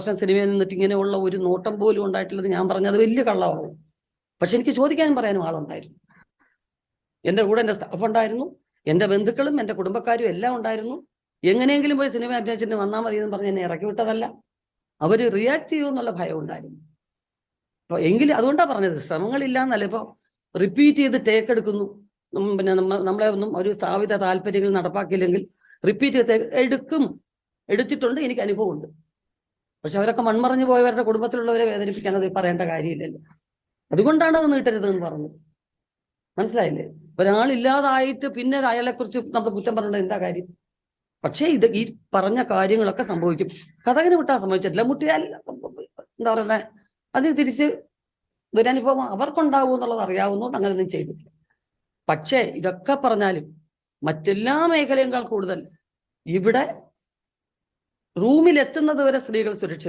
വർഷം സിനിമയിൽ നിന്നിട്ട് ഇങ്ങനെയുള്ള ഒരു നോട്ടം പോലും ഉണ്ടായിട്ടുള്ളത് ഞാൻ പറഞ്ഞത് വലിയ കള്ളമാകും. പക്ഷെ എനിക്ക് ചോദിക്കാനും പറയാനും ആളുണ്ടായിരുന്നു. എൻ്റെ കൂടെ എൻ്റെ സ്റ്റാഫ് ഉണ്ടായിരുന്നു, എൻ്റെ ബന്ധുക്കളും എൻ്റെ കുടുംബക്കാരും എല്ലാം ഉണ്ടായിരുന്നു. എങ്ങനെയെങ്കിലും പോയി സിനിമ അഭിനയിച്ചിട്ട് വന്നാൽ മതി എന്ന് പറഞ്ഞ് എന്നെ ഇറക്കി വിട്ടതല്ല. അവർ റിയാക്ട് ചെയ്യുമെന്നുള്ള ഭയം ഉണ്ടായിരുന്നു. അപ്പോൾ എങ്കിലും അതുകൊണ്ടാണ് പറഞ്ഞത്, ശ്രമങ്ങളില്ല എന്നല്ല. ഇപ്പോൾ റിപ്പീറ്റ് ചെയ്ത് ടേക്ക് എടുക്കുന്നു, പിന്നെ നമ്മളെ ഒന്നും ഒരു സ്ഥാപിത താല്പര്യങ്ങൾ നടപ്പാക്കിയില്ലെങ്കിൽ റിപ്പീറ്റ് ചെയ്ത് എടുത്തിട്ടുണ്ട്, എനിക്ക് അനുഭവമുണ്ട്. പക്ഷെ അവരൊക്കെ മൺമറഞ്ഞു പോയവരുടെ കുടുംബത്തിലുള്ളവരെ വേദനിപ്പിക്കാൻ അത് പറയേണ്ട കാര്യമില്ലല്ലോ. അതുകൊണ്ടാണ് അത് നീട്ടരുതെന്ന് പറഞ്ഞത്. മനസ്സിലായില്ലേ? ഒരാളില്ലാതായിട്ട് പിന്നെ അയാളെക്കുറിച്ച് നമ്മൾ കുറ്റം പറഞ്ഞത് എന്താ കാര്യം? പക്ഷേ ഈ പറഞ്ഞ കാര്യങ്ങളൊക്കെ സംഭവിക്കും. കഥകിന് വിട്ടാൽ സംഭവിച്ചിട്ടില്ല. മുട്ടിയാൽ എന്താ പറയുന്നത്, അതിന് തിരിച്ച് ദുരനുഭവം അവർക്കുണ്ടാവും എന്നുള്ളത് അറിയാവുന്നതുകൊണ്ട് അങ്ങനെയൊന്നും ചെയ്തിട്ടില്ല. പക്ഷേ ഇതൊക്കെ പറഞ്ഞാലും മറ്റെല്ലാ മേഖലയേക്കാൾ കൂടുതൽ ഇവിടെ റൂമിലെത്തുന്നത് വരെ സ്ത്രീകൾ സുരക്ഷിത